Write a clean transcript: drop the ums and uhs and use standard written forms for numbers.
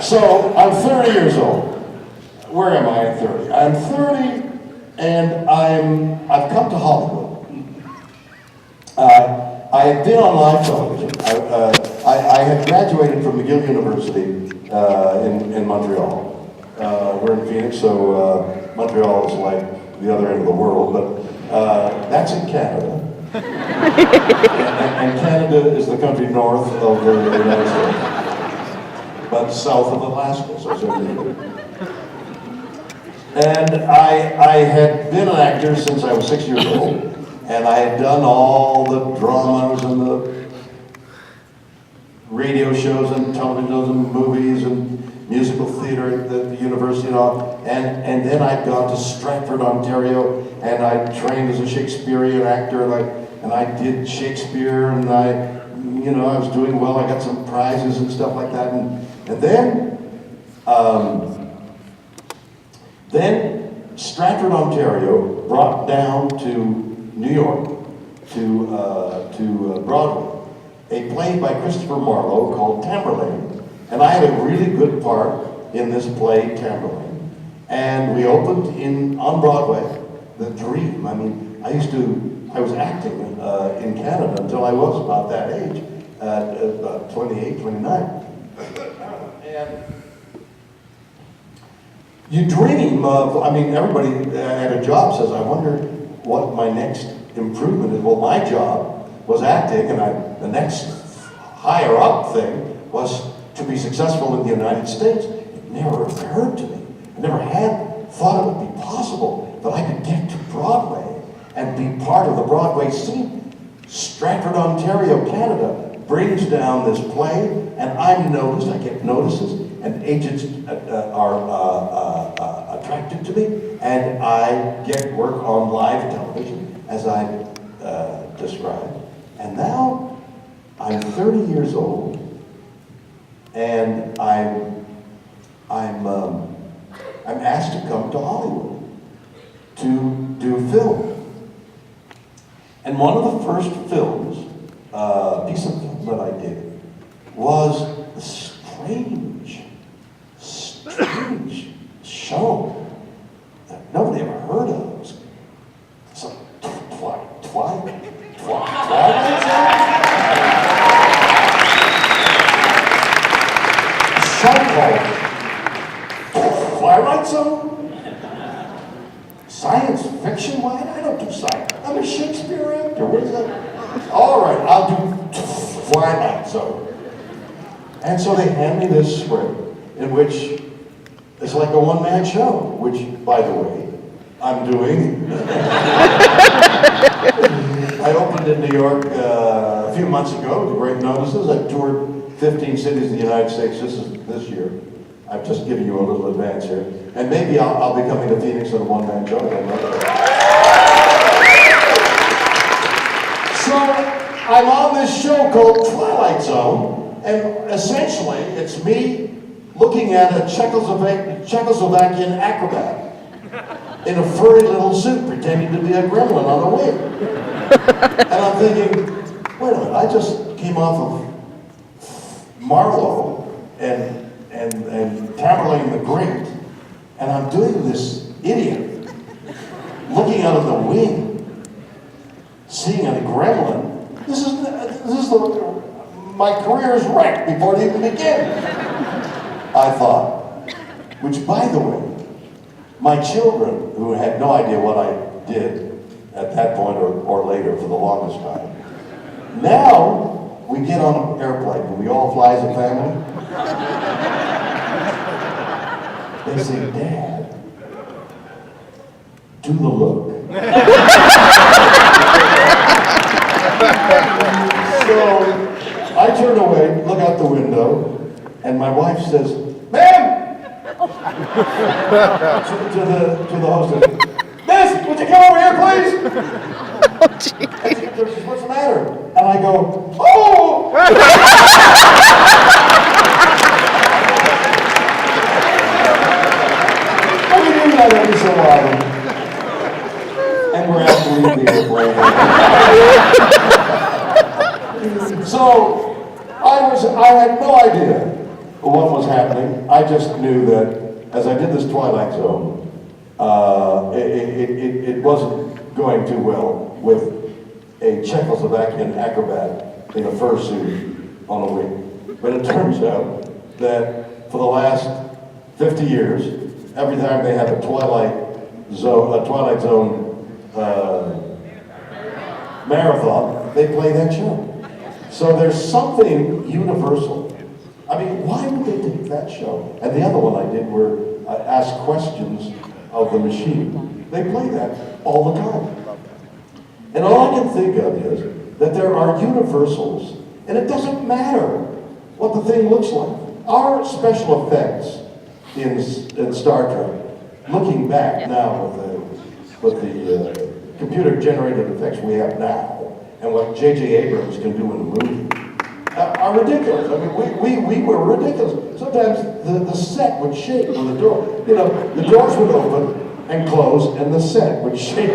So I'm 30 years old. Where am I at 30? I'm 30, and I've come to Hollywood. I had been on live television. I had graduated from McGill University in Montreal. We're in Phoenix, so Montreal is like the other end of the world, but that's in Canada. and Canada is the country north of the United States, but south of Alaska, so it's everything. And I had been an actor since I was 6 years old. And I had done all the dramas and the radio shows and television shows and movies and musical theater at the university and all. And then I'd gone to Stratford, Ontario, and I trained as a Shakespearean actor, and I did Shakespeare, and I was doing well. I got some prizes and stuff like that. And then Stratford, Ontario brought down to New York to Broadway a play by Christopher Marlowe called Tamburlaine, and I had a really good part in this play, Tamburlaine. And we opened on Broadway, The Dream. I mean, I was acting in Canada until I was about that age, about 28, 29. And you dream of, everybody at a job says, I wonder what my next improvement is. Well, my job was acting, and the next higher up thing was to be successful in the United States. It never occurred to me. I never had thought it would be possible that I could get to Broadway and be part of the Broadway scene. Stratford, Ontario, Canada brings down this play, and I'm noticed. I get notices, and agents are attracted to me, and I get work on live television, as I described. And now I'm 30 years old, and I'm asked to come to Hollywood to do film. And one of the first films, piece of film that I did, was a strange show that nobody ever heard of. It was some Twilight show called Twilight Zone? Science fiction? Why? I don't do science. I'm a Shakespeare actor. What is that? All right, I'll do Twilight Zone. And so they hand me this script, in which it's like a one-man show, which, by the way, I'm doing. I opened in New York a few months ago with great notices. I toured 15 cities in the United States this year. I've just given you a little advance here. And maybe I'll be coming to Phoenix on a one-man show. So I'm on this show called Twilight Zone, and essentially it's me looking at a Czechoslovakian acrobat in a furry little suit, pretending to be a gremlin on a wing. And I'm thinking, wait a minute, I just came off of Marlowe and Tamburlaine the Great, and I'm doing this idiot looking out of the wing, seeing a gremlin. My career is wrecked before it even begins, I thought. Which, by the way, my children, who had no idea what I did at that point or later for the longest time, now we get on an airplane and we all fly as a family. They say, Dad, do the look. So I turn away, look out the window, and my wife says, Ma'am! to the hostess, Miss, would you come over here, please? Oh, gee. And she says, what's the matter? And I go, oh! We do that every so often. And we're asked to leave the airplane. So, I had no idea what was happening. I just knew that as I did this Twilight Zone, it wasn't going too well with a Czechoslovakian acrobat in a fursuit on a wing. But it turns out that for the last 50 years, every time they have a Twilight Zone marathon, they play that show. So there's something universal. I mean, why would they take that show? And the other one I did where I asked questions of the machine. They play that all the time. And all I can think of is that there are universals, and it doesn't matter what the thing looks like. Our special effects in Star Trek, looking back now with the computer-generated effects we have now, and what J.J. Abrams can do in a movie, are ridiculous. I mean, we were ridiculous. Sometimes the set would shake when the door, the doors would open and close, and the set would shake.